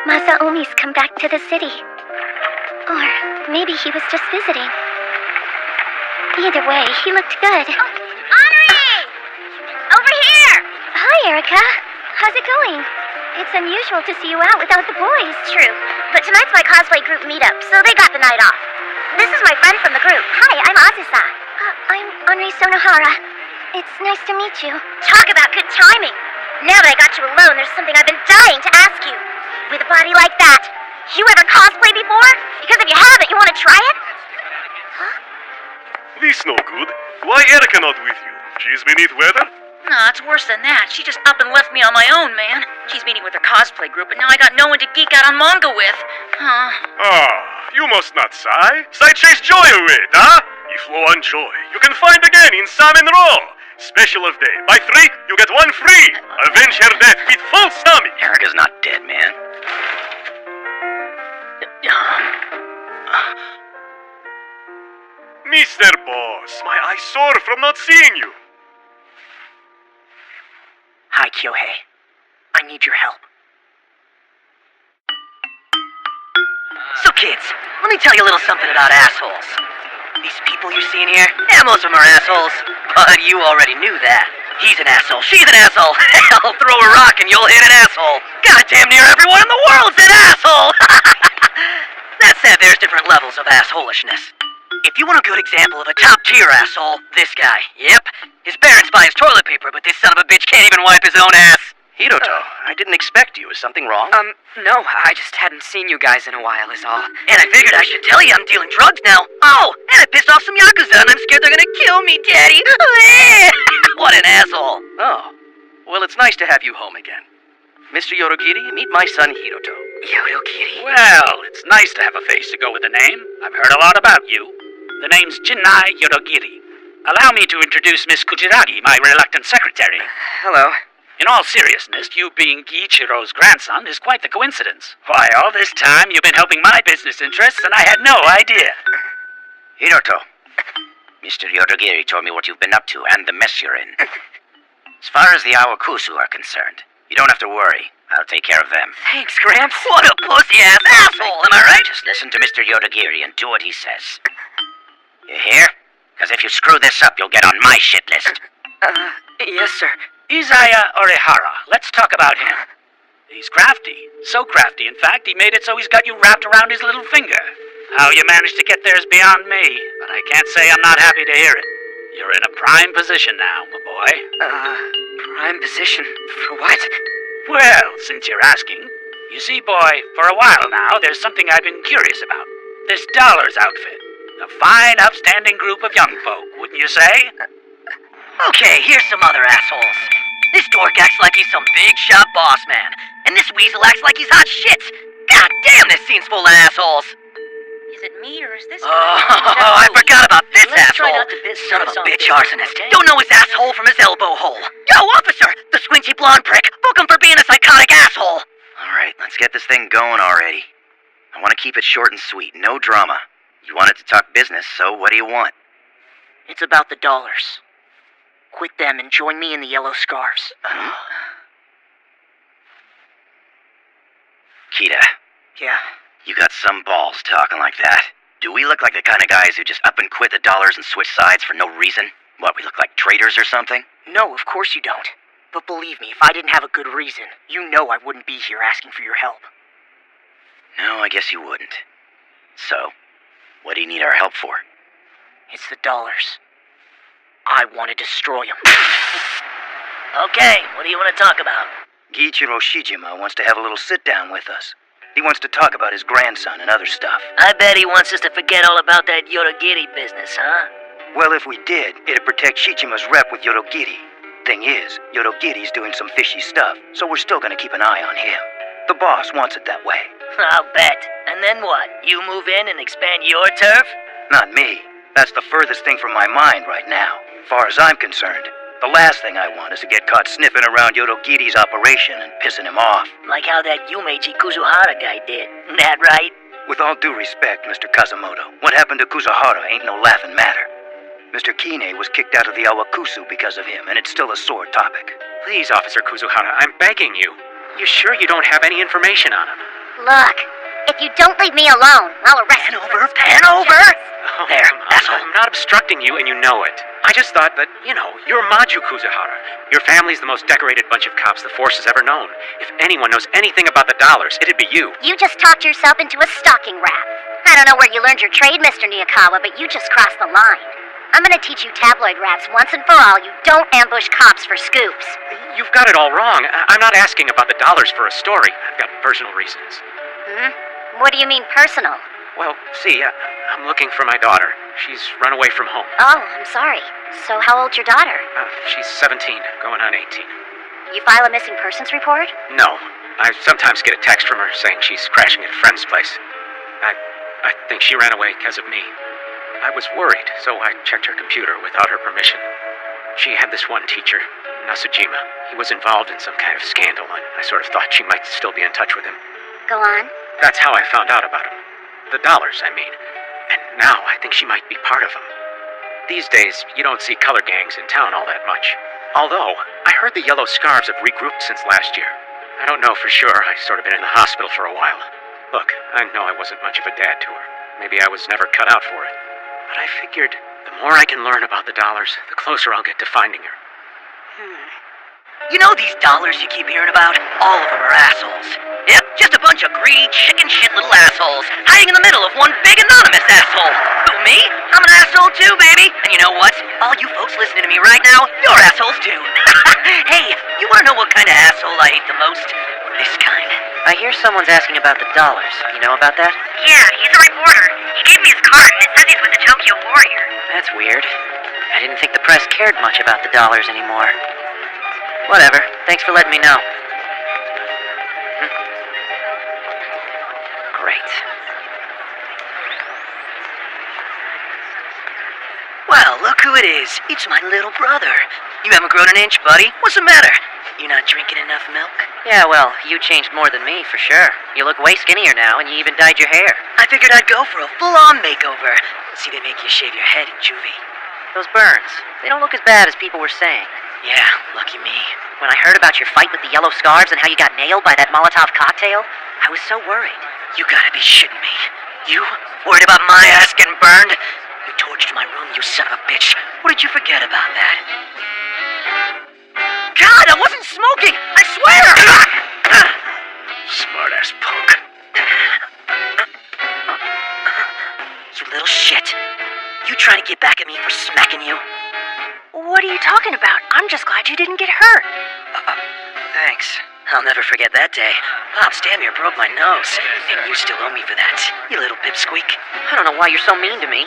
Masaomi's come back to the city. Or maybe he was just visiting. Either way, he looked good. Henri! Over here! Hi, Erica. How's it going? It's unusual to see you out without the boys. True, but tonight's my cosplay group meetup, so they got the night off. This is my friend from the group. Hi, I'm Azusa. I'm Henri Sonohara. It's nice to meet you. Talk about good timing. Now that I got you alone, there's something I've been dying to ask you. With a body like that, you ever cosplay before? Because if you haven't, you want to try it? This no good. Why Erica not with you? She's beneath weather? Nah, it's worse than that. She just up and left me on my own, man. She's meeting with her cosplay group, and now I got no one to geek out on manga with. You must not sigh. Sigh chase joy away, huh? If low on joy, you can find again in Salmon Roll. Special of day. Buy 3, you get 1 free. Avenge her death with full Sami. Erica's not dead, man. Mr. Boss, my eye sore from not seeing you. Hi, Kyohei. I need your help. So kids, let me tell you a little something about assholes. These people you're seeing here, yeah, most of them are assholes. But you already knew that. He's an asshole, she's an asshole. Hell, throw a rock and you'll hit an asshole. Goddamn near everyone in the world's an asshole! That said, there's different levels of assholishness. If you want a good example of a top-tier asshole, this guy. Yep. His parents buy his toilet paper, but this son of a bitch can't even wipe his own ass. Hiroto, I didn't expect you. Is something wrong? No, I just hadn't seen you guys in a while is all. And I figured I should tell you I'm dealing drugs now. Oh, and I pissed off some Yakuza and I'm scared they're gonna kill me, Daddy. What an asshole. Oh, well, it's nice to have you home again. Mr. Yorogiri, meet my son Hiroto. Yorogiri? Well, it's nice to have a face to go with the name. I've heard a lot about you. The name's Jinnai Yorogiri. Allow me to introduce Miss Kujiragi, my reluctant secretary. Hello. In all seriousness, you being Giichiro's grandson is quite the coincidence. Why, all this time you've been helping my business interests, and I had no idea. Hiroto, Mr. Yorogiri told me what you've been up to and the mess you're in. As far as the Awakusu are concerned, you don't have to worry. I'll take care of them. Thanks, Gramps. What a pussy-ass asshole, am I right? Just listen to Mr. Yorogiri and do what he says. You hear? Because if you screw this up, you'll get on my shit list. Yes, sir. Izaya Orihara. Let's talk about him. He's crafty. So crafty, in fact, he made it so he's got you wrapped around his little finger. How you managed to get there is beyond me, but I can't say I'm not happy to hear it. You're in a prime position now, my boy. Prime position? For what? Well, since you're asking. You see, boy, for a while now, there's something I've been curious about. This Dollars outfit. A fine, upstanding group of young folk, wouldn't you say? Okay, here's some other assholes. This dork acts like he's some big shot boss man, and this weasel acts like he's hot shit. God damn, this scene's full of assholes. Is it me, or is this... Oh, I forgot about this Let's try asshole. not to piss Son of us a off bitch this arsonist. okay? Don't know his asshole from his elbow hole. Yo, officer! The squinty blonde prick! Book him for being a psychotic asshole! Alright, let's get this thing going already. I want to keep it short and sweet, no drama. You wanted to talk business, so what do you want? It's about the dollars. Quit them and join me in the yellow scarves. Kita, Yeah. you got some balls talking like that. Do we look like the kind of guys who just up and quit the dollars and switch sides for no reason? What, we look like traitors or something? No, of course you don't. But believe me, if I didn't have a good reason, you know I wouldn't be here asking for your help. No, I guess you wouldn't. So, what do you need our help for? It's the dollars. I want to destroy them. Okay, what do you want to talk about? Giichiro Shijima wants to have a little sit-down with us. He wants to talk about his grandson and other stuff. I bet he wants us to forget all about that Yorogiri business, huh? Well, if we did, it'd protect Shichima's rep with Yorogiri. Thing is, Yorogiri's doing some fishy stuff, so we're still gonna keep an eye on him. The boss wants it that way. I'll bet. And then what? You move in and expand your turf? Not me. That's the furthest thing from my mind right now. Far as I'm concerned, the last thing I want is to get caught sniffing around Yorogiri's operation and pissing him off. Like how that Yumeji Kuzuhara guy did. That right? With all due respect, Mr. Kazumoto, what happened to Kuzuhara ain't no laughing matter. Mr. Kine was kicked out of the Awakusu because of him, and it's still a sore topic. Please, Officer Kuzuhara, I'm begging you. You sure you don't have any information on him? Look, if you don't leave me alone, I'll arrest you. Pan over! Oh, There, asshole. I'm not obstructing you, and you know it. I just thought that, you're Maju Kuzuhara. Your family's the most decorated bunch of cops the force has ever known. If anyone knows anything about the dollars, it'd be you. You just talked yourself into a stocking wrap. I don't know where you learned your trade, Mr. Niyakawa, but you just crossed the line. I'm gonna teach you tabloid rats once and for all. You don't ambush cops for scoops. You've got it all wrong. I'm not asking about the dollars for a story. I've got personal reasons. What do you mean personal? Well, see, I'm looking for my daughter. She's run away from home. Oh, I'm sorry. So how old's your daughter? She's 17, going on 18. You file a missing persons report? No. I sometimes get a text from her saying she's crashing at a friend's place. I think she ran away because of me. I was worried, so I checked her computer without her permission. She had this one teacher, Nasujima. He was involved in some kind of scandal, and I sort of thought she might still be in touch with him. Go on. That's how I found out about him. The dollars, I mean. And now I think she might be part of them. These days, you don't see color gangs in town all that much. Although, I heard the Yellow Scarves have regrouped since last year. I don't know for sure. I've sort of been in the hospital for a while. Look, I know I wasn't much of a dad to her. Maybe I was never cut out for it. But I figured the more I can learn about the dollars, the closer I'll get to finding her. You know these dollars you keep hearing about? All of them are assholes. Yep, just a bunch of greedy, chicken shit little assholes hiding in the middle of one big anonymous asshole. Who, me? I'm an asshole too, baby. And you know what? All you folks listening to me right now, you're assholes too. Hey, you wanna know what kind of asshole I hate the most? This kind. I hear someone's asking about the dollars. You know about that? Yeah, he's a reporter. He gave me his card and it says he's with the Tokyo Warrior. That's weird. I didn't think the press cared much about the dollars anymore. Whatever. Thanks for letting me know. Great. Well, look who it is. It's my little brother. You haven't grown an inch, buddy. What's the matter? You not drinking enough milk? Yeah, well, you changed more than me, for sure. You look way skinnier now, and you even dyed your hair. I figured I'd go for a full-on makeover. See, they make you shave your head in juvie. Those burns, they don't look as bad as people were saying. Yeah, lucky me. When I heard about your fight with the Yellow Scarves and how you got nailed by that Molotov cocktail, I was so worried. You gotta be shitting me. You? Worried about my ass getting burned? You torched my room, you son of a bitch. What did you forget about that? God, I wasn't smoking! I swear! Smart-ass punk. You little shit. You trying to get back at me for smacking you? What are you talking about? I'm just glad you didn't get hurt. Thanks. I'll never forget that day. Pops damn near broke my nose. And you still owe me for that, you little pipsqueak. I don't know why you're so mean to me.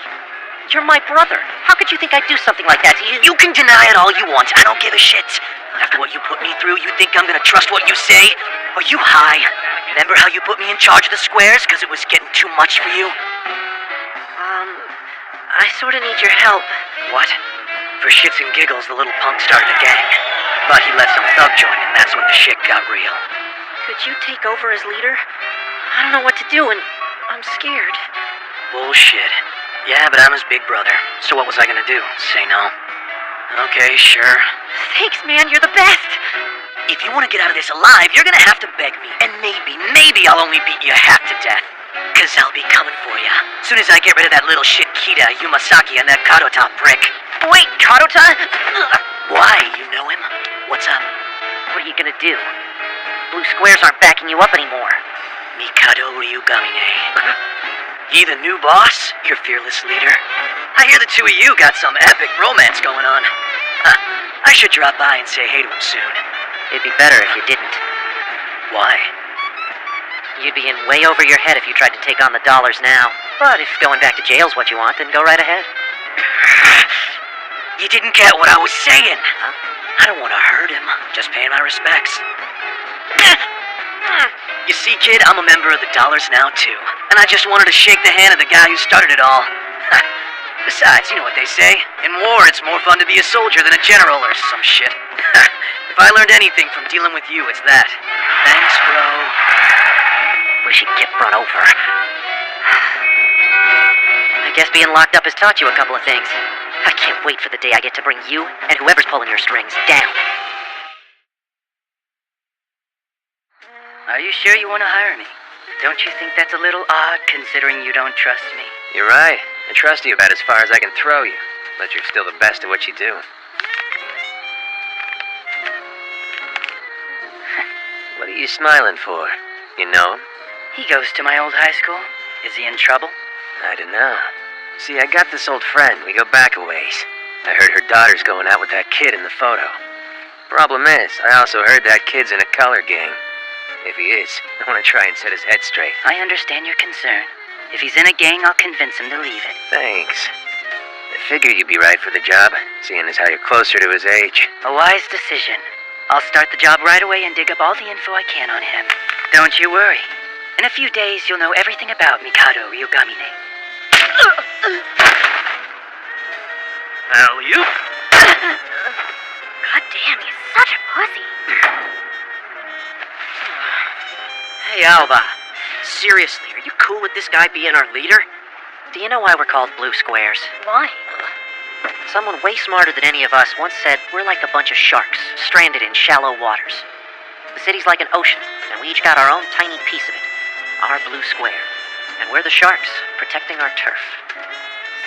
You're my brother. How could you think I'd do something like that to you? You can deny it all you want. I don't give a shit. After what you put me through, you think I'm gonna trust what you say? Are you high? Remember how you put me in charge of the squares because it was getting too much for you? I sort of need your help. What? For shits and giggles, the little punk started a gang. But he let some thug join, and that's when the shit got real. Could you take over as leader? I don't know what to do, and I'm scared. Bullshit. Yeah, but I'm his big brother. So what was I gonna do? Say no? Okay, sure. Thanks, man. You're the best. If you want to get out of this alive, you're gonna have to beg me. And maybe I'll only beat you half to death. Cause I'll be coming for you. Soon as I get rid of that little shit Kita, Yumasaki, and that Kadota prick. Wait, Kadota? Why? You know him? What's up? What are you gonna do? Blue squares aren't backing you up anymore. Mikado Ryugamine. He the new boss? Your fearless leader? I hear the two of you got some epic romance going on. I should drop by and say hey to him soon. It'd be better if you didn't. Why? You'd be in way over your head if you tried to take on the dollars now. But if going back to jail's what you want, then go right ahead. You didn't get what I was saying. Huh? I don't want to hurt him. Just paying my respects. You see, kid, I'm a member of the Dollars now, too. And I just wanted to shake the hand of the guy who started it all. Besides, you know what they say. In war, it's more fun to be a soldier than a general or some shit. If I learned anything from dealing with you, it's that. Thanks, bro. Wish he'd get run over. I guess being locked up has taught you a couple of things. I can't wait for the day I get to bring you and whoever's pulling your strings down. Are you sure you want to hire me? Don't you think that's a little odd, considering you don't trust me? You're right. I trust you about as far as I can throw you, but you're still the best at what you do. What are you smiling for? You know him? He goes to my old high school. Is he in trouble? I don't know. See, I got this old friend. We go back a ways. I heard her daughter's going out with that kid in the photo. Problem is, I also heard that kid's in a color gang. If he is, I want to try and set his head straight. I understand your concern. If he's in a gang, I'll convince him to leave it. Thanks. I figured you'd be right for the job, seeing as how you're closer to his age. A wise decision. I'll start the job right away and dig up all the info I can on him. Don't you worry. In a few days, you'll know everything about Mikado Ryogamine. Alley-oop. God damn, he's such a pussy. Hey, Alba. Seriously, are you cool with this guy being our leader? Do you know why we're called Blue Squares? Why? Someone way smarter than any of us once said we're like a bunch of sharks, stranded in shallow waters. The city's like an ocean, and we each got our own tiny piece of it. Our blue square. And we're the sharks, protecting our turf.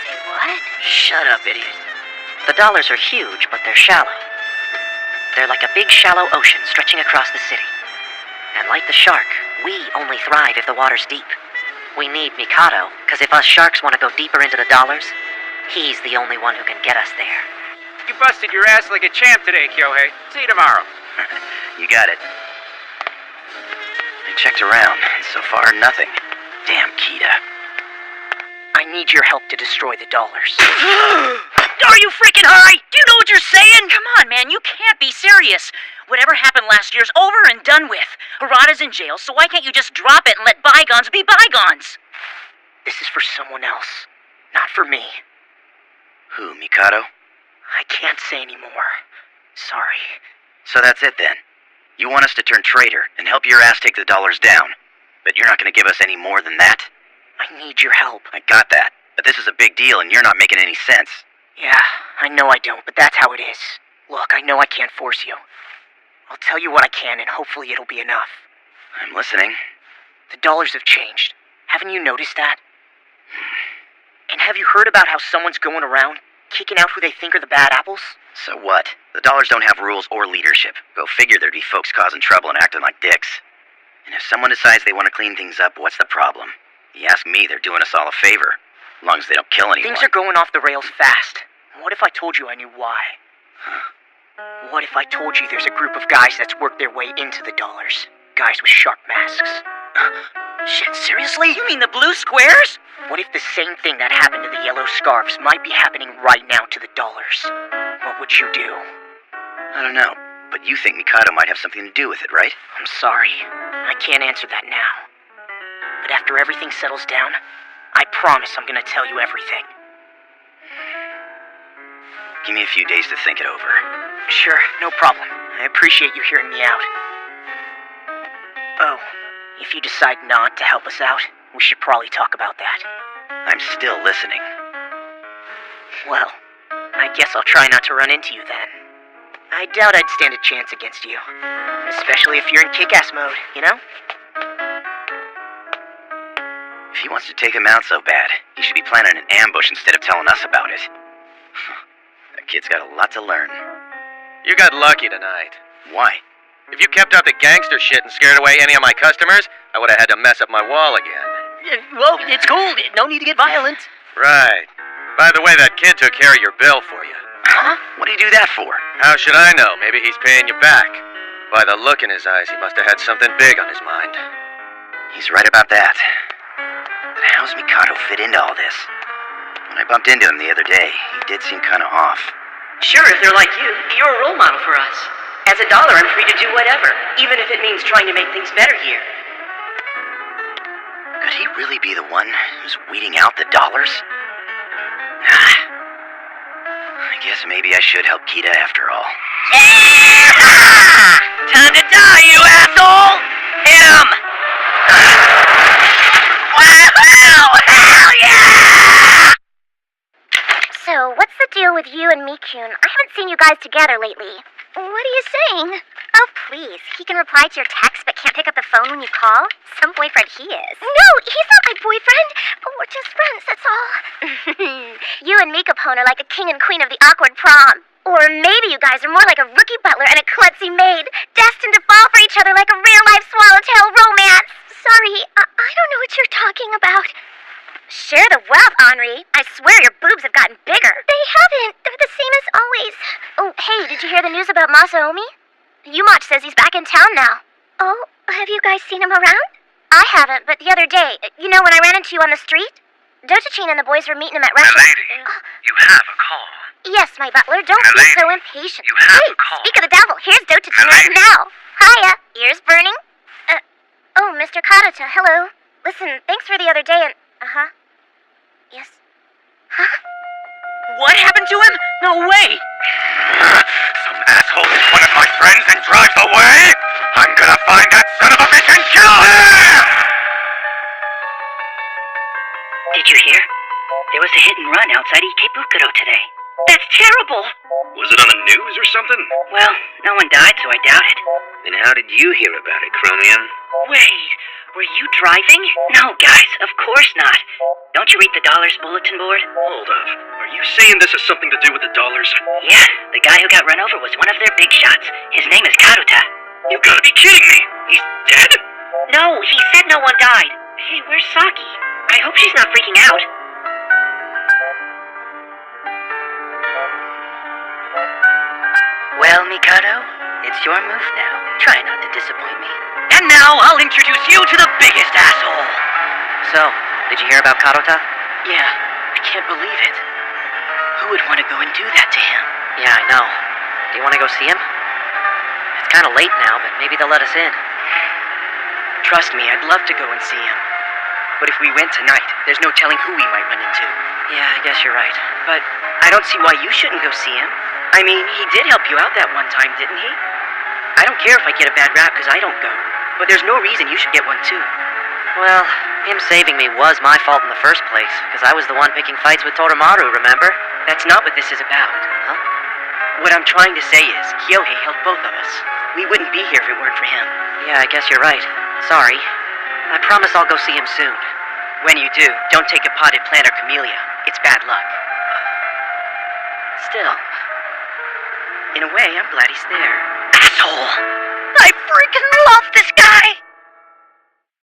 Say what? Shut up, idiot. The dollars are huge, but they're shallow. They're like a big shallow ocean stretching across the city. And like the shark, we only thrive if the water's deep. We need Mikado, because if us sharks want to go deeper into the dollars, he's the only one who can get us there. You busted your ass like a champ today, Kyohei. See you tomorrow. You got it. I checked around, and so far, nothing. Damn, Kita. I need your help to destroy the dollars. Are you freaking high? Do you know what you're saying? Come on, man, you can't be serious. Whatever happened last year's over and done with. Harada's in jail, so why can't you just drop it and let bygones be bygones? This is for someone else, not for me. Who, Mikado? I can't say anymore. Sorry. So that's it then. You want us to turn traitor and help your ass take the dollars down, but you're not going to give us any more than that? I need your help. I got that, but this is a big deal and you're not making any sense. Yeah, I know I don't, but that's how it is. Look, I know I can't force you. I'll tell you what I can, and hopefully it'll be enough. I'm listening. The dollars have changed. Haven't you noticed that? And have you heard about how someone's going around, kicking out who they think are the bad apples? So what? The dollars don't have rules or leadership. Go figure there'd be folks causing trouble and acting like dicks. And if someone decides they want to clean things up, what's the problem? You ask me, they're doing us all a favor. As long as they don't kill anyone. Things are going off the rails fast. What if I told you I knew why? What if I told you there's a group of guys that's worked their way into the dollars? Guys with shark masks. Shit, seriously? You mean the blue squares? What if the same thing that happened to the yellow scarves might be happening right now to the dollars? What would you do? I don't know, but you think Mikado might have something to do with it, right? I'm sorry. I can't answer that now. But after everything settles down, I promise I'm gonna tell you everything. Give me a few days to think it over. Sure, no problem. I appreciate you hearing me out. Oh, if you decide not to help us out, we should probably talk about that. I'm still listening. Well, I guess I'll try not to run into you then. I doubt I'd stand a chance against you. Especially if you're in kick-ass mode, you know? If he wants to take him out so bad, he should be planning an ambush instead of telling us about it. That kid's got a lot to learn. You got lucky tonight. Why? If you kept out the gangster shit and scared away any of my customers, I would have had to mess up my wall again. Well, it's cool. No need to get violent. Right. By the way, that kid took care of your bill for you. Huh? What do you do that for? How should I know? Maybe he's paying you back. By the look in his eyes, he must have had something big on his mind. He's right about that. But how's Mikado fit into all this? When I bumped into him the other day, he did seem kind of off. Sure, if they're like you, you're a role model for us. As a dollar, I'm free to do whatever, even if it means trying to make things better here. Could he really be the one who's weeding out the dollars? Nah. I guess maybe I should help Kita after all. Time to die, you asshole! Hit him! Wow! Hell yeah! So, what's the deal with you and Mikun? I haven't seen you guys together lately. What are you saying? Oh, please. He can reply to your text but can't pick up the phone when you call? Some boyfriend he is. No, he's not my boyfriend. We're just friends, that's all. You and Mikopone are like a king and queen of the awkward prom. Or maybe you guys are more like a rookie butler and a klutzy maid, destined to fall for each other like a real-life swallowtail romance. Sorry, I don't know what you're talking about. Share the wealth, Henri. I swear your boobs have gotten bigger. They haven't. They're the same as always. Oh, hey, did you hear the news about Masaomi? Yumach says he's back in town now. Oh, have you guys seen him around? I haven't, but the other day, you know when I ran into you on the street? Dotachin and the boys were meeting him at restaurant. Milady, you have a call. Yes, my butler, don't be Milady, so impatient. you have Hey, a call. speak of the devil, here's Dotachin right Milady. now. Hiya, ears burning? Oh, Mr. Karuta, hello. Listen, thanks for the other day and, yes. Huh? What happened to him? No way! Some asshole is one of my friends and drives away? I'm gonna find that son of a bitch and kill him! Did you hear? There was a hit and run outside Ikebukuro today. That's terrible! Was it on the news or something? Well, no one died, so I doubt it. Then how did you hear about it, Chromium? Wait, were you driving? No, guys, of course not. Don't you read the Dollars bulletin board? Hold up. Are you saying this has something to do with the dollars? Yeah, the guy who got run over was one of their big shots. His name is Karuta. You gotta be kidding me! He's dead? No, he said no one died. Hey, where's Saki? I hope she's not freaking out. Well, Mikado, it's your move now. Try not to disappoint me. And now I'll introduce you to the biggest asshole. So, did you hear about Karuta? Yeah, I can't believe it. Who would want to go and do that to him? Yeah, I know. Do you want to go see him? It's kind of late now, but maybe they'll let us in. Trust me, I'd love to go and see him. But if we went tonight, there's no telling who we might run into. Yeah, I guess you're right. But I don't see why you shouldn't go see him. I mean, he did help you out that one time, didn't he? I don't care if I get a bad rap because I don't go. But there's no reason you should get one too. Well, him saving me was my fault in the first place, because I was the one picking fights with Toromaru, remember? That's not what this is about. Huh? What I'm trying to say is, Kyohei helped both of us. We wouldn't be here if it weren't for him. Yeah, I guess you're right. Sorry. I promise I'll go see him soon. When you do, don't take a potted plant or camellia. It's bad luck. Still, in a way, I'm glad he's there. Asshole! I freaking love this guy!